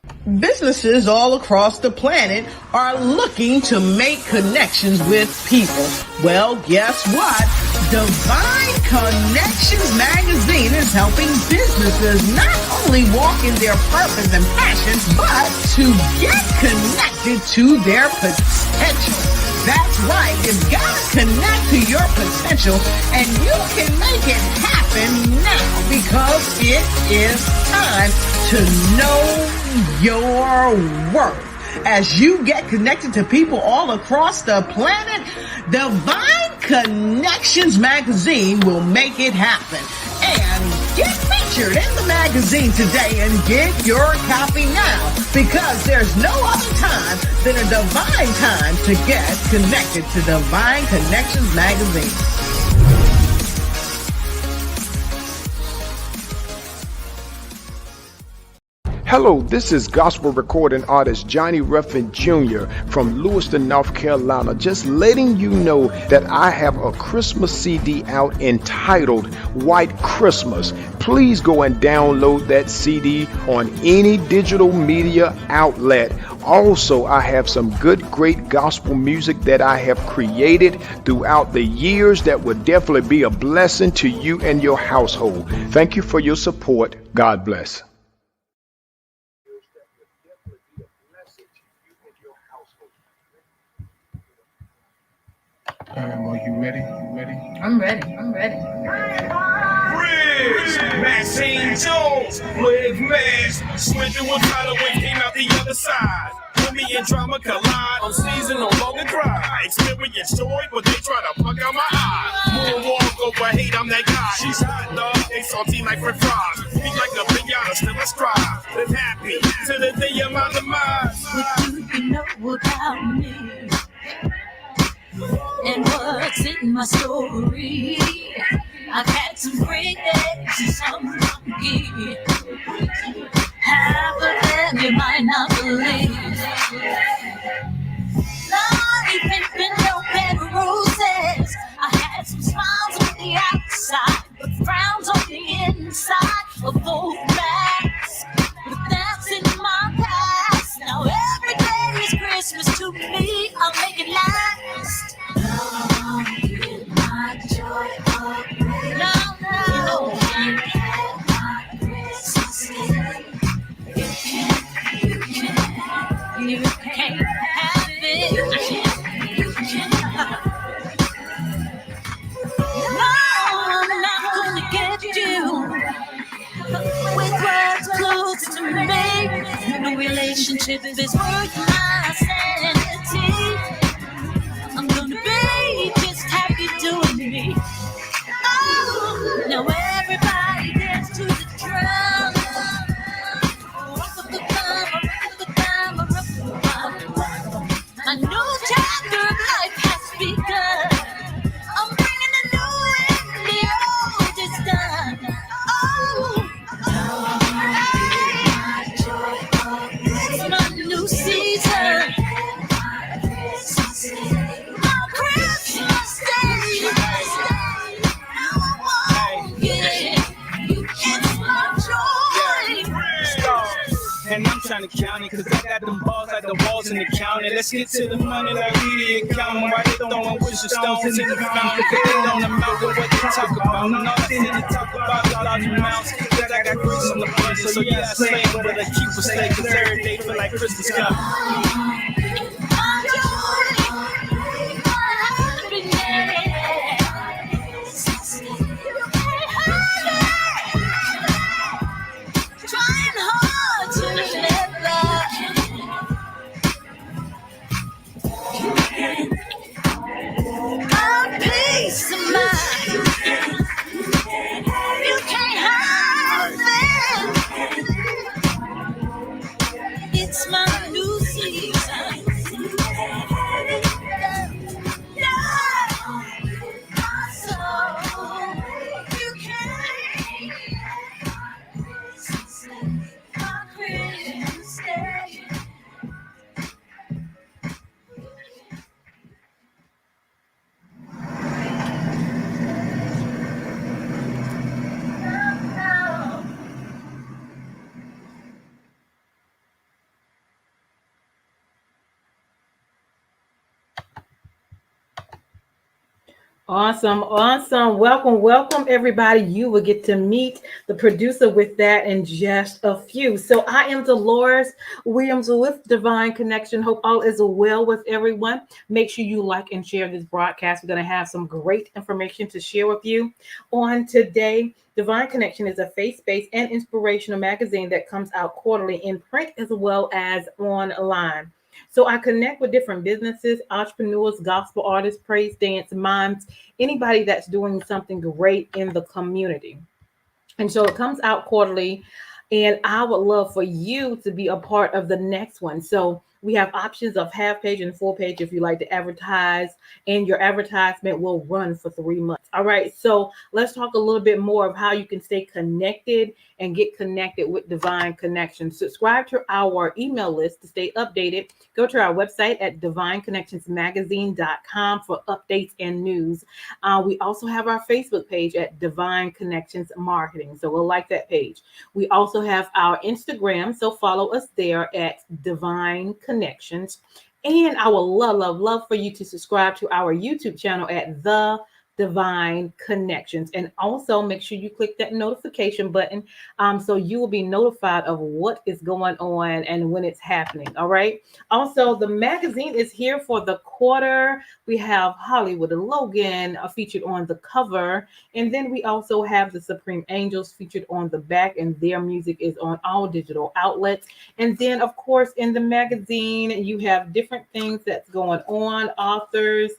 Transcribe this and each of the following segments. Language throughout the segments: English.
Businesses all across the planet are looking to make connections with people. Well, guess what? Divine Connections magazine is helping businesses not only walk in their purpose and passions, but to get connected to their potential. That's right. You've got to connect to your potential, and you can make it happen now because it is time to know your worth. As you get connected to people all across the planet, Divine Connections magazine will make it happen. And get featured in the magazine today and get your copy now, because there's no other time than a divine time to get connected to Divine Connections magazine. Hello, this is gospel recording artist Johnny Ruffin Jr. from Lewiston, North Carolina, just letting you know that I have a Christmas CD out entitled White Christmas. Please go and download that CD on any digital media outlet. Also, I have some great gospel music that I have created throughout the years that will definitely be a blessing to you and your household. Thank you for your support. God bless. Are you ready? I'm ready. Bridge, Maxine Jones, with Mash, swindle with color when came out the other side. Put me in drama collide, I'm season no longer dry. Experience joy, but they try to plug out my eye. Moonwalk over hate, I'm that guy. She's hot dog, they salty like french fries. Be like a pinata, still a strive. Live happy to the day of my demise. What do you know about me? And what's in my story? I've had some great days and some funky. Half of them you might not believe. Life ain't been no bed of roses. I had some smiles on the outside, but frowns on the inside of both backs. But that's in my past. Now every day is Christmas to me. I'll make it last. Get my joy up. No. You can't have it. No, I'm not gonna get you with words close to me. No relationship is worth my sanity. I'm gonna be just happy doing me. Oh, now everybody dance to the drum. A new chapter of life has begun. I'm bringing a new in, the old is done. Oh, it's my new season. My Christmas day. It's my joy. And I'm trying to count it, cause I got them balls like the walls in the county. Let's get to the money like we the accountant. Why they throwing wishing stones in the ground? Cause they don't amount to what they talk about. And all they need to talk about is large amounts. Cause I got grease on the budget. So yeah, I slay, but I keep a slave. Cause every day feel like Christmas coming. It's my new season. Awesome, awesome. Welcome, everybody. You will get to meet the producer with that in just a few. So, I am Deloris Williams with Divine Connection. Hope all is well with everyone. Make sure you like and share this broadcast. We're going to have some great information to share with you on today. Divine Connection is a faith based and inspirational magazine that comes out quarterly in print as well as online. So I connect with different businesses, entrepreneurs, gospel artists, praise dance, mimes, anybody that's doing something great in the community. And so it comes out quarterly. And I would love for you to be a part of the next one. So we have options of half page and full page if you like to advertise, and your advertisement will run for 3 months. All right. So let's talk a little bit more of how you can stay connected and get connected with Divine Connections. Subscribe to our email list to stay updated. Go to our website at divineconnectionsmagazine.com for updates and news. We also have our Facebook page at Divine Connections Marketing. So we'll like that page. We also have our Instagram. So follow us there at Divine Connections. And I would love for you to subscribe to our YouTube channel at The Divine Connections. And also make sure you click that notification button so you will be notified of what is going on and when it's happening. All right. Also, the magazine is here for the quarter. We have Hollywood and Logan featured on the cover. And then we also have the Supreme Angels featured on the back, and their music is on all digital outlets. And then, of course, in the magazine, you have different things that's going on, authors,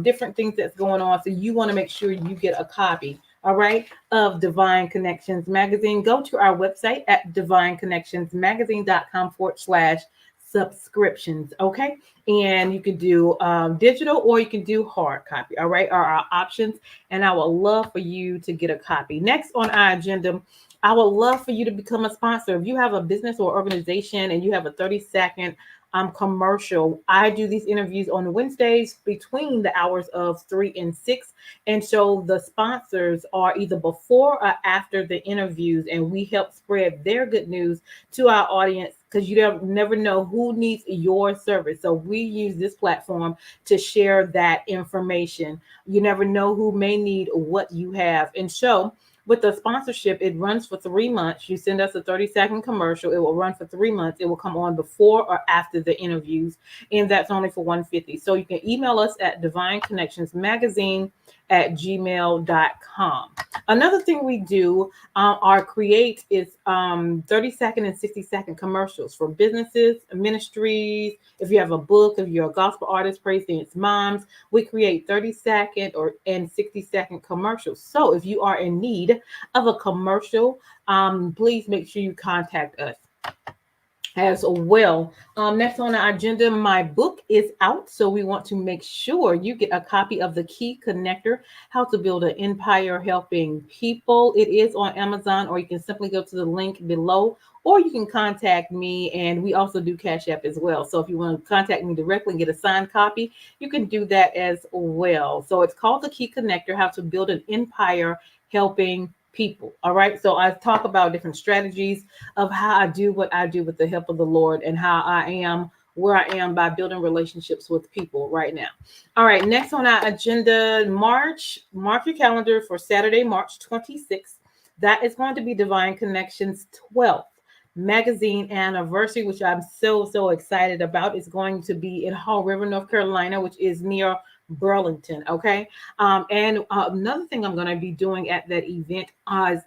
different things that's going on. So you want to make sure you get a copy, all right, of Divine Connections Magazine. Go to our website at divineconnectionsmagazine.com/subscriptions, okay? And you can do digital or you can do hard copy, all right, are our options. And I would love for you to get a copy. Next on our agenda, I would love for you to become a sponsor. If you have a business or organization and you have a 30-second commercial, I do these interviews on Wednesdays between the hours of 3 and 6. And so the sponsors are either before or after the interviews, and we help spread their good news to our audience because you don't never know who needs your service. So we use this platform to share that information. You never know who may need what you have. And so with the sponsorship, it runs for 3 months. You send us a 30-second commercial. It will run for 3 months. It will come on before or after the interviews. And that's only for $150. So you can email us at divineconnectionsmagazine@gmail.com. Another thing we do, our create is 30-second and 60-second commercials for businesses, ministries. If you have a book, if you're a gospel artist, praise dance moms, we create 30-second and 60-second commercials. So if you are in need of a commercial, please make sure you contact us as well. Next on our agenda, my book is out. So we want to make sure you get a copy of The Key Connector, How to Build an Empire Helping People. It is on Amazon, or you can simply go to the link below, or you can contact me, and we also do Cash App as well. So if you want to contact me directly and get a signed copy, you can do that as well. So it's called The Key Connector, How to Build an Empire Helping People. All right. So I talk about different strategies of how I do what I do with the help of the Lord, and how I am where I am by building relationships with people right now. All right. Next on our agenda, mark your calendar for Saturday, March 26th. That is going to be Divine Connections 12th magazine anniversary, which I'm so excited about. It's going to be in Hall River, North Carolina, which is near Burlington. Okay. And another thing I'm going to be doing at that event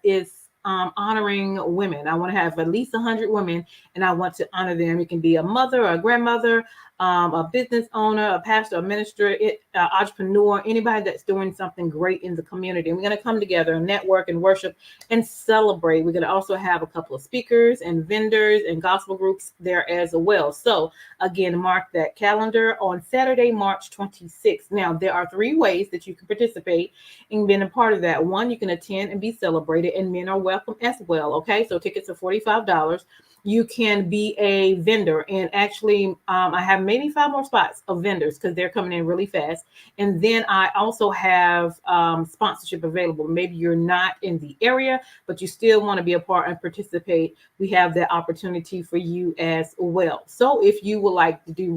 is honoring women. I want to have at least 100 women, and I want to honor them. It can be a mother, a grandmother, a business owner, a pastor, a minister, entrepreneur, anybody that's doing something great in the community. And we're going to come together and network and worship and celebrate. We're going to also have a couple of speakers and vendors and gospel groups there as well. So again, mark that calendar on Saturday, March 26th. Now, there are 3 ways that you can participate in being a part of that. One, you can attend and be celebrated, and men are welcome as well. Okay, so tickets are $45. you can be a vendor. And actually, I have maybe 5 more spots of vendors because they're coming in really fast. And then I also have sponsorship available. Maybe you're not in the area, but you still want to be a part and participate. We have that opportunity for you as well. So if you would like to do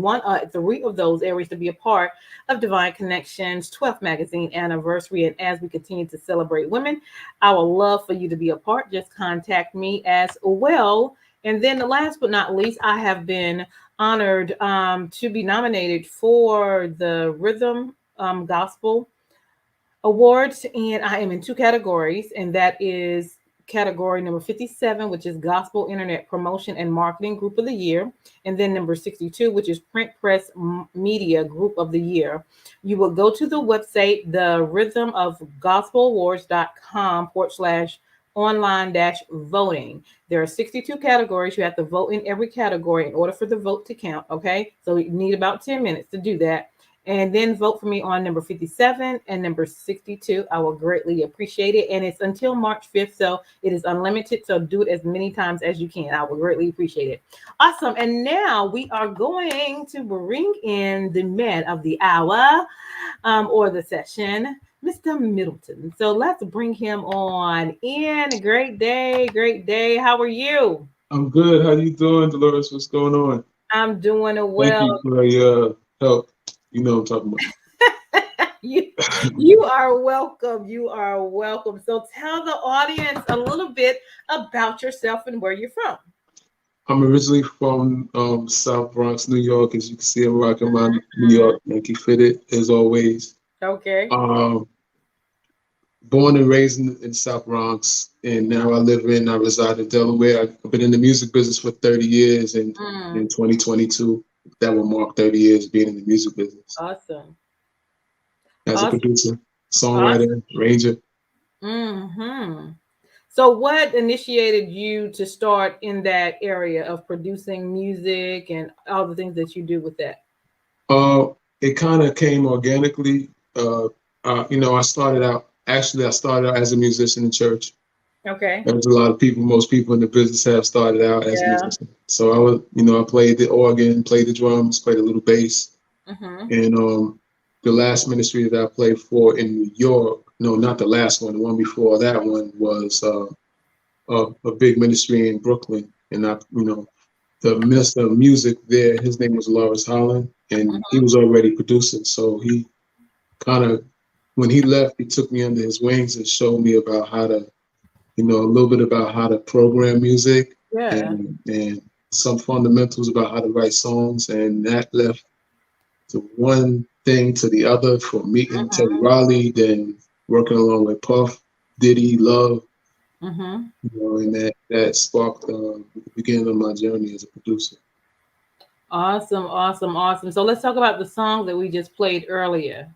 3 of those areas to be a part of Divine Connections 12th magazine anniversary, and as we continue to celebrate women, I would love for you to be a part. Just contact me as well. And then the last but not least, I have been honored to be nominated for the Rhythm Gospel Awards, and I am in 2 categories, and that is category number 57, which is Gospel Internet Promotion and Marketing Group of the Year, and then number 62, which is Print Press Media Group of the Year. You will go to the website, the rhythmofgospelawards.com/online-voting. There are 62 categories. You have to vote in every category in order for the vote to count. Okay, so you need about 10 minutes to do that. And then vote for me on number 57 and number 62. I will greatly appreciate it. And it's until March 5th, so it is unlimited. So do it as many times as you can. I will greatly appreciate it. Awesome. And now we are going to bring in the man of the hour or the session, Mr. Middleton. So let's bring him on in. Great day. Great day. How are you? I'm good. How you doing, Deloris? What's going on? I'm doing well. Thank you for your help. You know what I'm talking about. You are welcome. You are welcome. So tell the audience a little bit about yourself and where you're from. I'm originally from South Bronx, New York. As you can see, I'm rocking my New York Yankee fitted as always. Okay. Born and raised in South Bronx, and now I reside in Delaware. I've been in the music business for 30 years, and in 2022, that will mark 30 years being in the music business. Awesome. As a producer, songwriter, arranger. So what initiated you to start in that area of producing music and all the things that you do with that? It kind of came organically. I started out as a musician in church. Okay. As a lot of people, most people in the business have started out as musicians. So I played the organ, played the drums, played a little bass. And the last ministry that I played for in New York, no, not the last one, the one before that one was a big ministry in Brooklyn. And the minister of music there, his name was Deloris and he was already producing. So he kind of, when he left, he took me under his wings and showed me about how to, a little bit about how to program music and some fundamentals about how to write songs. And that left to one thing to the other from meeting Teddy Riley, then working along with Puff, Diddy, Love, and that sparked the beginning of my journey as a producer. Awesome. So let's talk about the song that we just played earlier.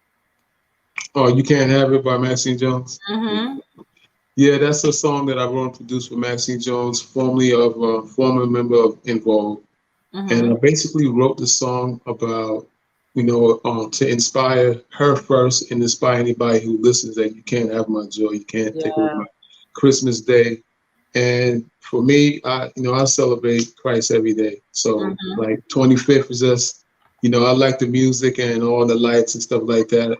Oh, You Can't Have It by Maxine Jones? Yeah, that's a song that I wrote and produced with Maxine Jones, former member of In Vogue. And I basically wrote the song about, to inspire her first and inspire anybody who listens that you can't have my joy, you can't take away my Christmas Day. And for me, I celebrate Christ every day. So like 25th is just, I like the music and all the lights and stuff like that,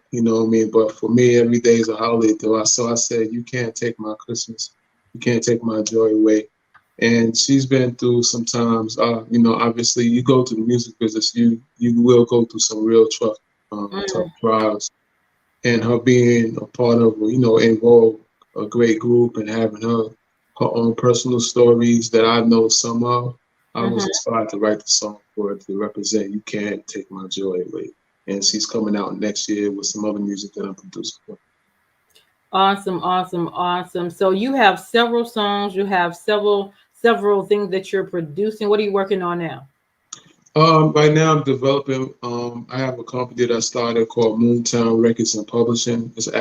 But for me, every day is a holiday though. So I said, you can't take my Christmas. You can't take my joy away. And she's been through some times, obviously you go to the music business, you will go through some real tough trials. And her being a part of, involved a great group and having her own personal stories that I know some of, I was inspired to write the song for her to represent You Can't Take My Joy Away. And she's coming out next year with some other music that I'm producing for. Awesome. So you have several songs, you have several things that you're producing. What are you working on now? Right now I'm developing, I have a company that I started called Moontown Records and Publishing. It's an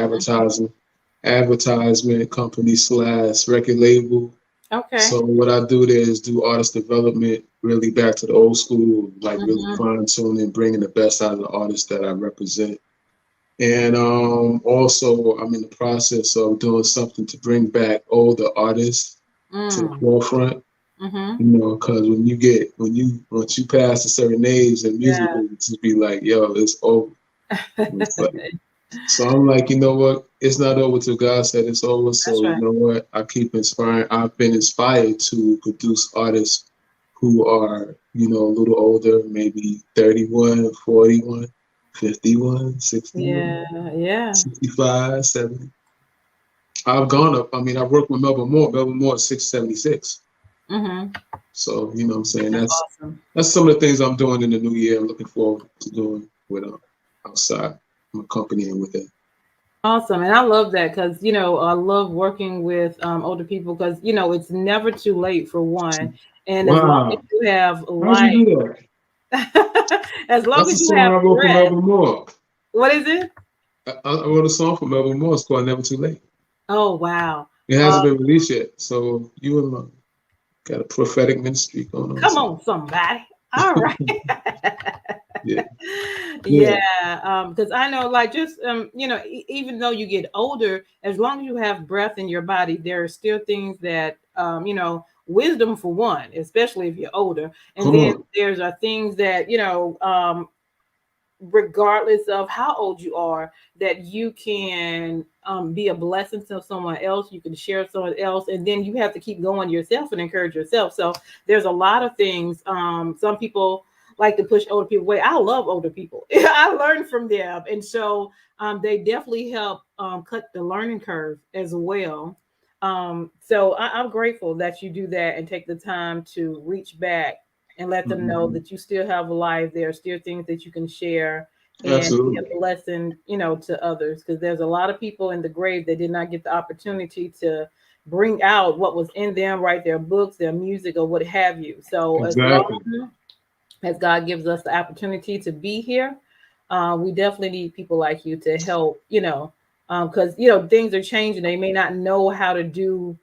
advertisement company / record label. Okay. So what I do there is do artist development, really back to the old school, like really fine tuning, bringing the best out of the artists that I represent. And also I'm in the process of doing something to bring back older artists to the forefront Mm-hmm. Because once you pass a certain age, the music will just be like, yo, it's over. So I'm like, you know what? It's not over till God said it's over. So That's right. you know what? I keep inspiring. I've been inspired to produce artists who are, a little older, maybe 31, 41, 51, 61, Yeah. 65, 70. I've gone up. I mean, I worked with Melvin Moore. Melvin Moore is 676. Mm-hmm. So, you know what I'm saying? That's awesome. That's some of the things I'm doing in the new year. I'm looking forward to doing with outside my company and with it. Awesome. And I love that because, I love working with older people because, it's never too late for one. And as long as Wow. you have How'd life, you do that? as long That's a as you song have I wrote for breath, Melvin Moore. what is it? I wrote a song for Melvin Moore. It's called Never Too Late. Oh, wow. It hasn't been released yet. So you and got a prophetic ministry going on. Come on, somebody. All right. Yeah. Because I know, like, just even though you get older, as long as you have breath in your body, there are still things that wisdom for one, especially if you're older, and Come then on. there's things that regardless of how old you are, that you can be a blessing to someone else. You can share with someone else, and then you have to keep going yourself and encourage yourself. So there's a lot of things. Some people like to push older people away. I love older people. I learn from them, and so they definitely help cut the learning curve as well. So I'm grateful that you do that and take the time to reach back and let them know that you still have a life. There are still things that you can share and be Absolutely. a blessing, to others. Because there's a lot of people in the grave that did not get the opportunity to bring out what was in them, write their books, their music, or what have you. So as Exactly. long as God gives us the opportunity to be here, we definitely need people like you to help, because things are changing. They may not know how to do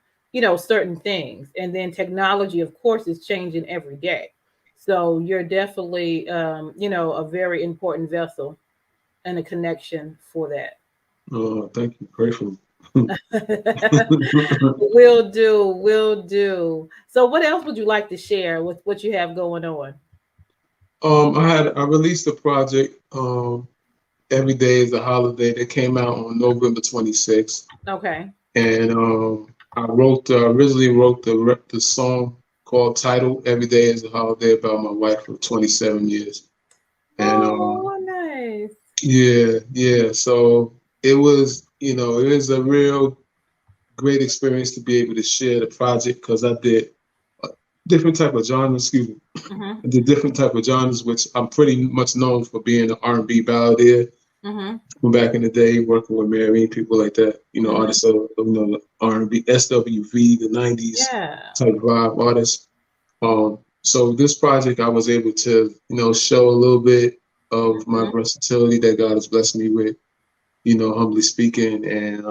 certain things, and then technology, of course, is changing every day. So you're definitely a very important vessel and a connection for that. Oh, thank you. Grateful. Will do. So what else would you like to share with what you have going on? I released a project. Every Day is a Holiday that came out on November 26th, Okay. and I originally wrote the song called title Every Day is a Holiday about my wife for 27 years, and Oh, nice. yeah. So it was a real great experience to be able to share the project because I did a different type of genres. Excuse me. Mm-hmm. I did different type of genres, which I'm pretty much known for being an R&B balladeer. Mm-hmm. From back in the day, working with Mary, people like that, Mm-hmm. artists of R&B, SWV, the '90s Yeah. type vibe artists. So this project, I was able to, show a little bit of my versatility that God has blessed me with, humbly speaking, and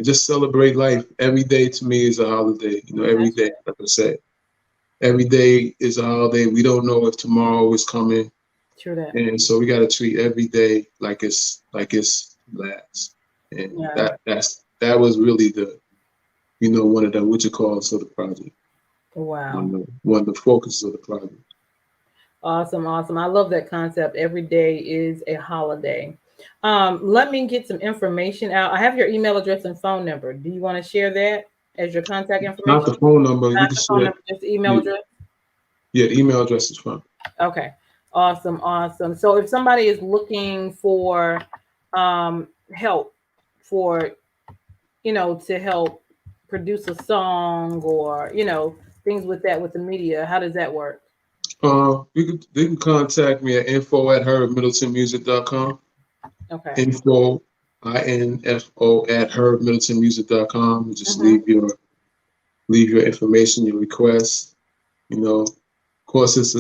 just celebrate life. Every day to me is a holiday. Every That's day, like I said, every day is a holiday. We don't know if tomorrow is coming, true that. and so we got to treat every day like it's last. And Yeah. that was really the one of the what you call of the project. Wow. One of the focuses of the project. Awesome. I love that concept. Every day is a holiday. Let me get some information out. I have your email address and phone number. Do you want to share that as your contact Not information? the phone number. We Not can the phone share. number, just the email Yeah, address. yeah, the email address is fine. Okay. Awesome. So if somebody is looking for help for to help produce a song or things with that with the media, how does that work? They can contact me at info@herbmiddletonmusic.com. Okay. Info info@herbmiddletonmusic.com. Just Mm-hmm. leave your information, your requests. Of course, it's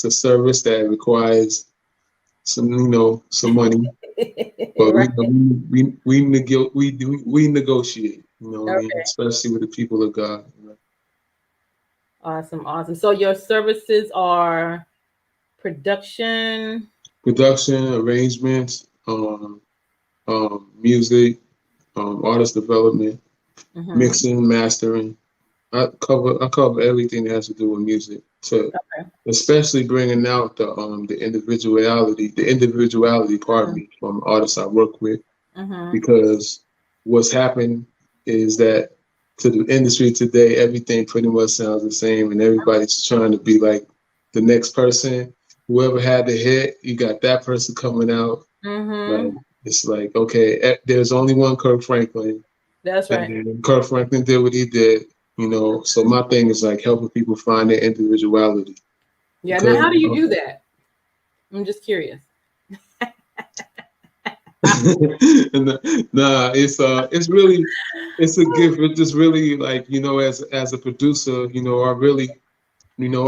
a service that requires some money, but Right. we negotiate. Okay. Especially with the people of God. Awesome. So your services are production. Production, arrangements, music, artist development, Mm-hmm. mixing, mastering. I cover everything that has to do with music, to especially bringing out the individuality part of me from artists I work with, because what's happened is that to the industry today, everything pretty much sounds the same, and everybody's trying to be like the next person. Whoever had the hit, you got that person coming out. Like, it's like, okay, there's only one Kirk Franklin. That's right. And Kirk Franklin did what he did, you know. So my thing is like helping people find their individuality. Yeah. Now, how do you do that? I'm just curious. Nah, it's a gift. It's just really like, you know, as a producer, you know, I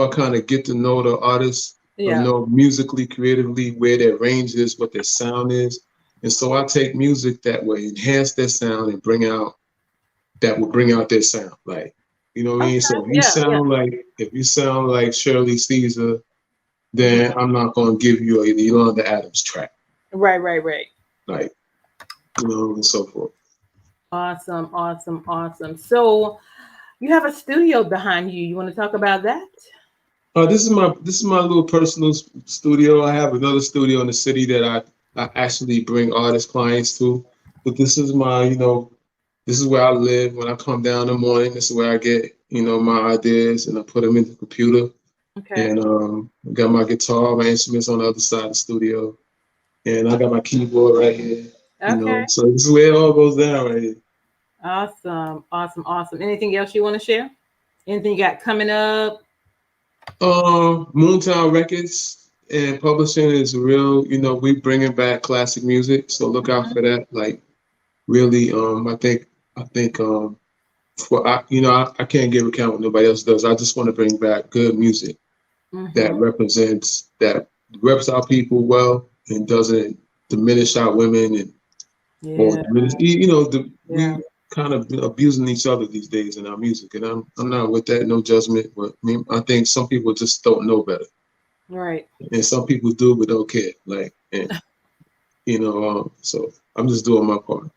kind of get to know the artists, you know, musically, creatively, where their range is, what their sound is. And so I take music that way, enhance their sound, and bring out their sound. Like, you know what I mean? So if you sound like Shirley Caesar, then I'm not gonna give you a Yolanda Adams track. Right. Like, you know, and so forth. Awesome. So you have a studio behind you. You want to talk about that? This is my little personal studio. I have another studio in the city that I actually bring artist clients to. But this is this is where I live. When I come down in the morning, this is where I get, you know, my ideas, and I put them in the computer. Okay. And I got my guitar, my instruments on the other side of the studio. And I got my keyboard right here. Okay. You know, so this is where it all goes down right here. Awesome. Anything else you want to share? Anything you got coming up? Moontown Records and publishing is real. You know, we bringing back classic music, so look out for that. Like, really, I think I can't give account what nobody else does. I just want to bring back good music that represents our people well and doesn't diminish our women or diminish, we kind of abusing each other these days in our music, and I'm not with that. No judgment, but I think some people just don't know better, right? And some people do but don't care. Like, and so I'm just doing my part.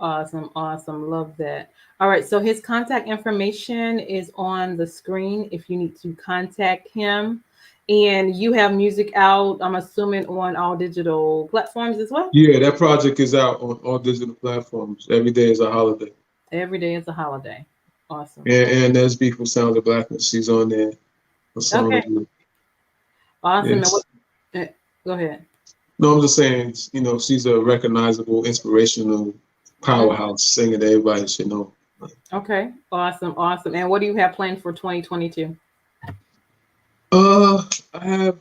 Awesome. Love that. All right, so his contact information is on the screen if you need to contact him. And you have music out, I'm assuming, on all digital platforms as well? Yeah, that project is out on all digital platforms. Every day is a holiday. Every day is a holiday. Awesome. And Nesby from Sound of Blackness, she's on there. Okay. Awesome. Yes. Go ahead. No, I'm just saying, you know, she's a recognizable, inspirational powerhouse singer that everybody should know. Okay. Awesome. And what do you have planned for 2022? I have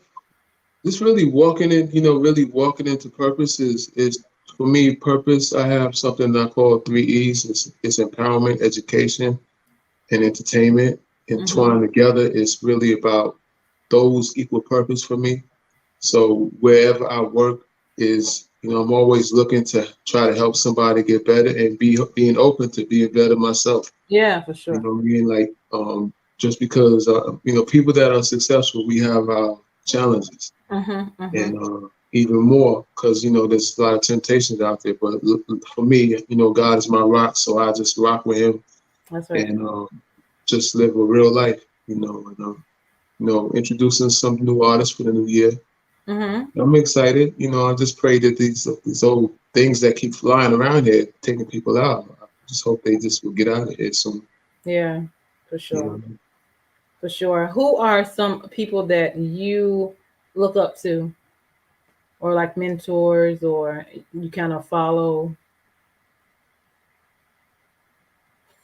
just really walking into purpose is for me, purpose. I have something that I call 3 E's. It's empowerment, education, and entertainment. Entwined together, it's really about those equal purpose for me. So wherever I work is, you know, I'm always looking to try to help somebody get better and being open to being better myself. Yeah, for sure. You know what I mean? Like, just because, you know, people that are successful, we have our challenges. And even more because, you know, there's a lot of temptations out there. But for me, you know, God is my rock, so I just rock with him. That's right. And just live a real life, you know, introducing some new artists for the new year. I'm excited. You know, I just pray that these old things that keep flying around here, taking people out, I just hope they just will get out of here soon. Yeah, for sure. You know? For sure. Who are some people that you look up to, or like mentors, or you kind of follow?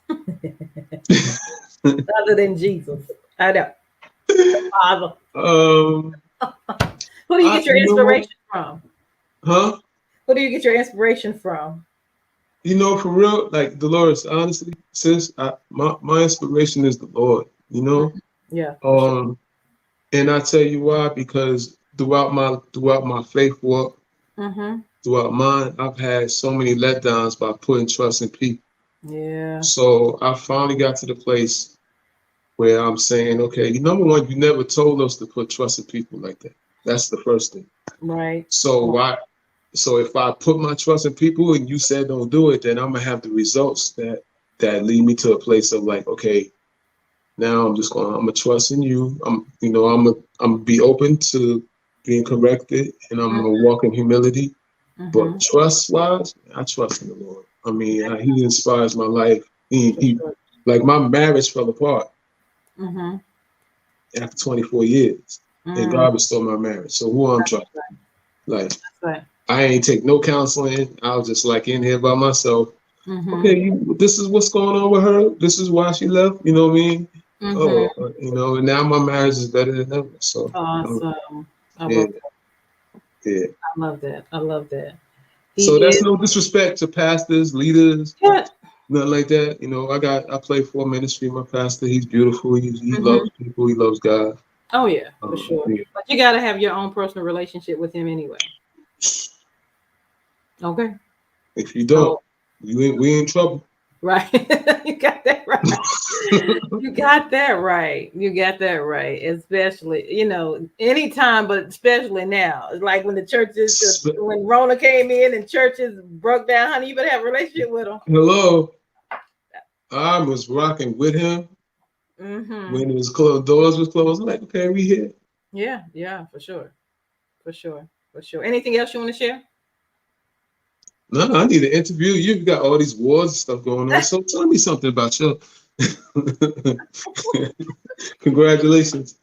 Other than Jesus, I know. Father. Who do you get your inspiration from? Huh? Who do you get your inspiration from? You know, for real, like Deloris, honestly, sis, my inspiration is the Lord. You know. Yeah. Sure. And I tell you why, because throughout my faith walk, throughout mine, I've had so many letdowns by putting trust in people. Yeah. So I finally got to the place where I'm saying, okay, number one, you never told us to put trust in people like that. That's the first thing. Right. So if I put my trust in people and you said don't do it, then I'm gonna have the results that that lead me to a place of like, okay, now I'm gonna trust in you. I'm gonna be open to being corrected, and I'm gonna walk in humility. But trust wise, I trust in the Lord. I mean, He inspires my life. He like my marriage fell apart after 24 years, and God restored my marriage. So who I'm trusting? Like, I ain't take no counseling. I was just like in here by myself. Okay, this is what's going on with her. This is why she left. You know what I mean? Oh, and now my marriage is better than ever. So awesome. I yeah, love that. yeah. I love that. I love that. So that's no disrespect to pastors, leaders, nothing like that. I play for ministry. My pastor, he's beautiful. He loves people. He loves God. Oh yeah, for sure. Yeah. But you got to have your own personal relationship with him anyway. Okay. If you don't, we in trouble. Right. You got that right. You got that right. You got that right. Especially, anytime, but especially now. It's like when when Rona came in and churches broke down, honey, you better have a relationship with them. Hello. I was rocking with him when it was closed, doors was closed. I'm like, okay, we here. Yeah, for sure. Anything else you want to share? No, I need to interview. You've got all these wars and stuff going on. So tell me something about you. Congratulations.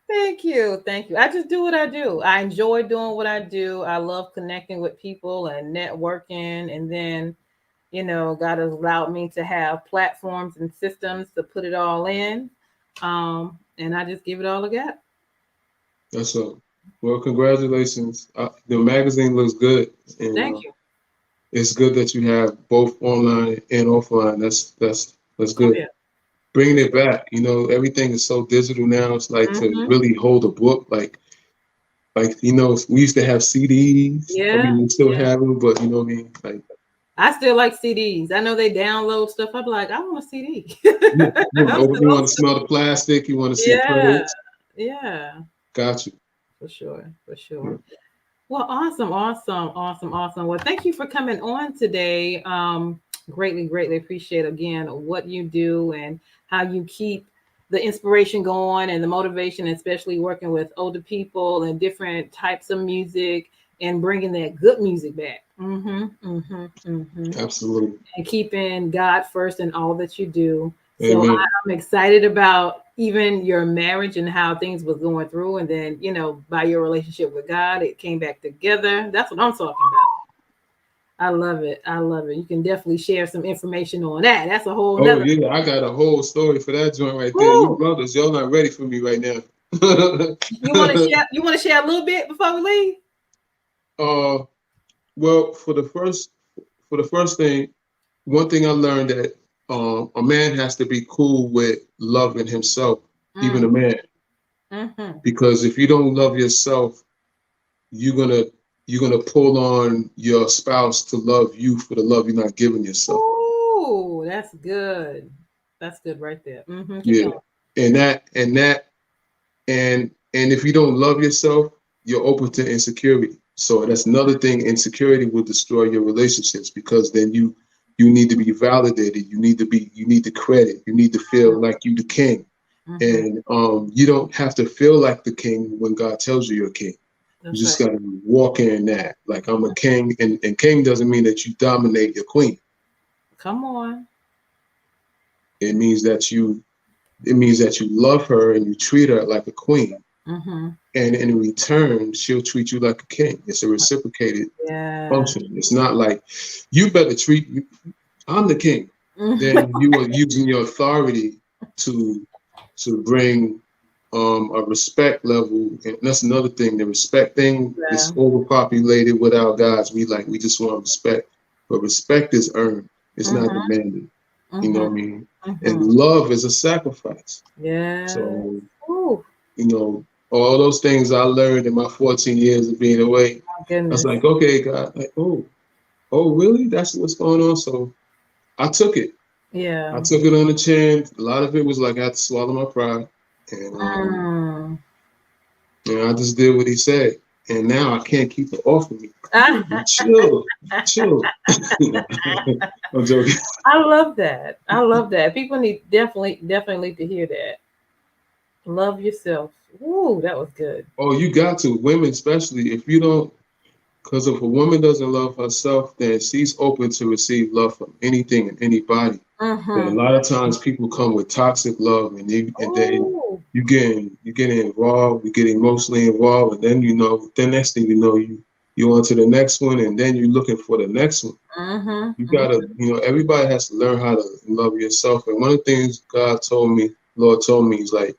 Thank you. I just do what I do. I enjoy doing what I do. I love connecting with people and networking. And then, God has allowed me to have platforms and systems to put it all in. And I just give it all I got. That's all. Well, congratulations. The magazine looks good. And, Thank you. It's good that you have both online and offline. That's good. Oh, yeah. Bringing it back. Everything is so digital now. It's like to really hold a book. Like we used to have CDs. Yeah. I mean, we still have them, but you know what I mean? Like, I still like CDs. I know they download stuff. I'm like, I want a CD. you want to smell the plastic. You want to see credits. Yeah. Got you. For sure. Yeah. Well, awesome. Well, thank you for coming on today. Greatly appreciate again what you do and how you keep the inspiration going and the motivation, especially working with older people and different types of music and bringing that good music back. Absolutely. And keeping God first in all that you do. Amen. So I'm excited about even your marriage and how things was going through. And then, by your relationship with God, it came back together. That's what I'm talking about. I love it. You can definitely share some information on that. That's a whole nother. Yeah, I got a whole story for that joint right there. You brothers, y'all not ready for me right now. You want to share a little bit before we leave? Well, for the first thing, one thing I learned that a man has to be cool with loving himself, even a man. Because if you don't love yourself, you're gonna pull on your spouse to love you for the love you're not giving yourself. Oh, that's good. That's good right there. Yeah, and if you don't love yourself, you're open to insecurity. So that's another thing. Insecurity will destroy your relationships because then you need to be validated. You need the credit. You need to feel like you the king. And you don't have to feel like the king when God tells you you're a king. That's you just right. got to walk in that. Like, I'm a king, and king doesn't mean that you dominate your queen. Come on. It means that you love her and you treat her like a queen. And in return, she'll treat you like a king. It's a reciprocated function. It's not like, you better treat me. I'm the king. Then you are using your authority to bring a respect level. And that's another thing. The respect thing is overpopulated without God's. We just want respect. But respect is earned. It's not demanded. You know what I mean? And love is a sacrifice. Yeah. So, all those things I learned in my 14 years of being away. I was like, okay, God, like, oh, really? That's what's going on? So I took it. Yeah. I took it on the chin. A lot of it was like I had to swallow my pride. And I just did what he said. and now I can't keep it off of me. Chill. I'm joking. I love that. I love that. People definitely need to hear that. Love yourself. Ooh, that was good. Oh, you got to. Women especially, if you don't, because if a woman doesn't love herself, then she's open to receive love from anything and anybody. And a lot of times people come with toxic love, and then you get involved, you get emotionally involved, and then the next thing you know, you on to the next one, and then you're looking for the next one. You gotta, everybody has to learn how to love yourself. And one of the things Lord told me, is like,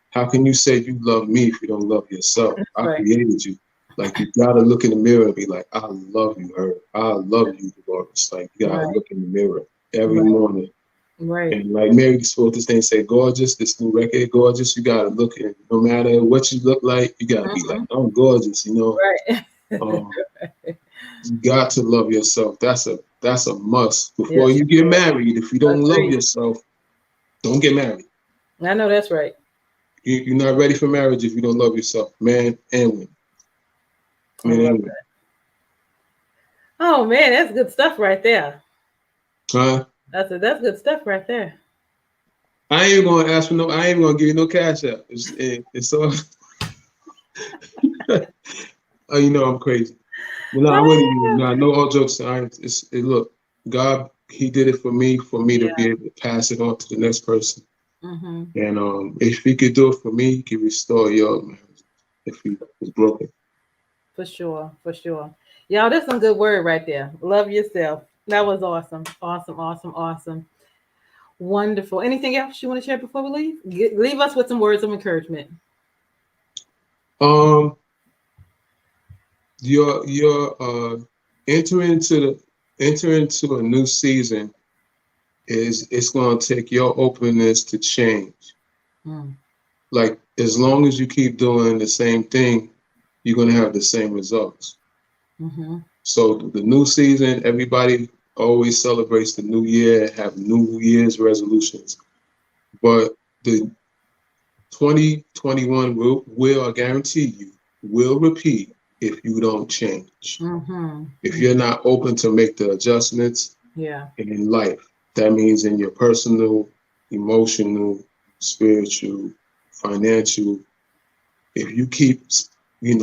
how can you say you love me if you don't love yourself? I created you. Like, you gotta look in the mirror and be like, I love you, her. I love you, Deloris. Like, you gotta look in the mirror every morning. Right. And like Mary spoke this thing, say, gorgeous, this new record, gorgeous. You gotta look in, no matter what you look like, you gotta be like, I'm gorgeous, Right. You got to love yourself. That's a must. Before you get married, if you don't love yourself, don't get married. I know that's right. You're not ready for marriage if you don't love yourself, man and woman. Oh man, that's good stuff right there. Huh? That's good stuff right there. I ain't gonna ask for I ain't gonna give you no cash out. It's all. Oh, I'm crazy. No, I wouldn't. No, all jokes aside. Look, God, He did it for me to be able to pass it on to the next person. And if He could do it for me, He could restore your marriage if He was broken. For sure. Y'all, that's some good word right there. Love yourself. That was awesome. Wonderful. Anything else you want to share before we leave? Leave us with some words of encouragement. Your enter into a new season it's going to take your openness to change. Like, as long as you keep doing the same thing, you're going to have the same results. So the new season, everybody always celebrates the new year, have New Year's resolutions. But the 2021 will, I guarantee you, will repeat if you don't change. If you're not open to make the adjustments in life. That means in your personal, emotional, spiritual, financial. If you keep, you're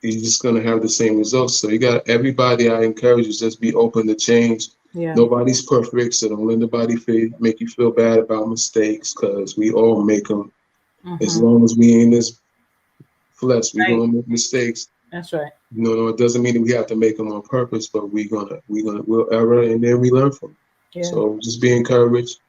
just going to have the same results. So everybody, I encourage you, just be open to change. Nobody's perfect, so don't let nobody make you feel bad about mistakes, because we all make them. As long as we in this flesh, we're going to make mistakes. That's right. No, it doesn't mean that we have to make them on purpose, but we'll error, and then we learn from it. So just be encouraged.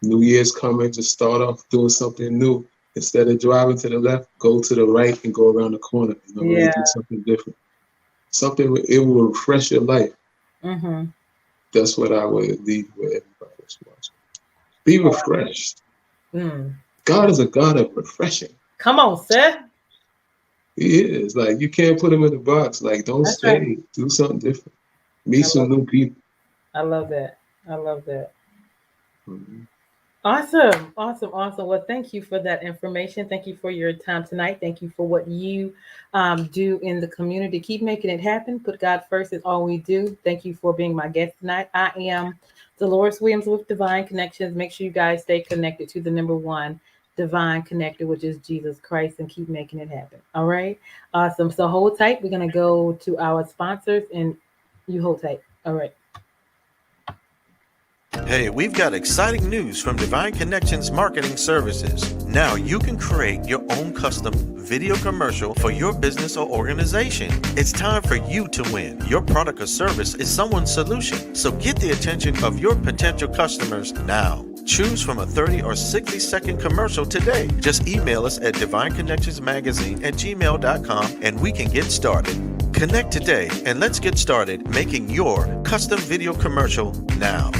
New Year's coming, just start off doing something new. Instead of driving to the left, go to the right and go around the corner. Do something different. It will refresh your life. That's what I would leave with everybody that's watching. Be refreshed. God is a God of refreshing. Come on, sir. He is. Like, you can't put him in the box. Like, don't stay. Right. Do something different. Meet some new people. I love that. Awesome. Well, thank you for that information. Thank you for your time tonight. Thank you for what you do in the community. Keep making it happen. Put God first is all we do. Thank you for being my guest tonight. I am Deloris Williams with Divine Connections. Make sure you guys stay connected to the number one divine connector, which is Jesus Christ, and keep making it happen. All right. Awesome. So hold tight. We're going to go to our sponsors, and you hold tight. All right. Hey, we've got exciting news from Divine Connections Marketing Services. Now you can create your own custom video commercial for your business or organization. It's time for you to win. Your product or service is someone's solution. So get the attention of your potential customers now. Choose from a 30 or 60-second commercial today. Just email us at divineconnectionsmagazine@gmail.com and we can get started. Connect today and let's get started making your custom video commercial now.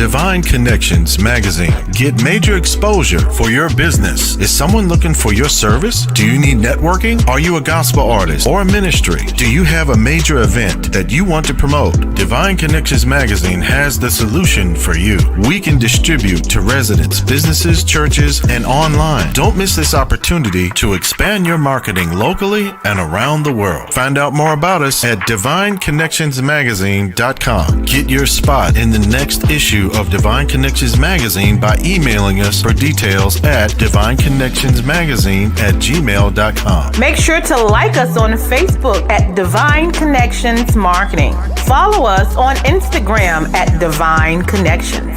Divine Connections magazine. Get major exposure for your business. Is someone looking for your service? Do you need networking? Are you a gospel artist or a ministry? Do you have a major event that you want to promote? Divine Connections magazine has the solution for you. We can distribute to residents, businesses, churches, and online. Don't miss this opportunity to expand your marketing locally and around the world. Find out more about us at divineconnectionsmagazine.com. Get your spot in the next issue of Divine Connections magazine by emailing us for details at divineconnectionsmagazine@gmail.com. Make sure to like us on Facebook at Divine Connections Marketing. Follow us on Instagram at Divine Connections.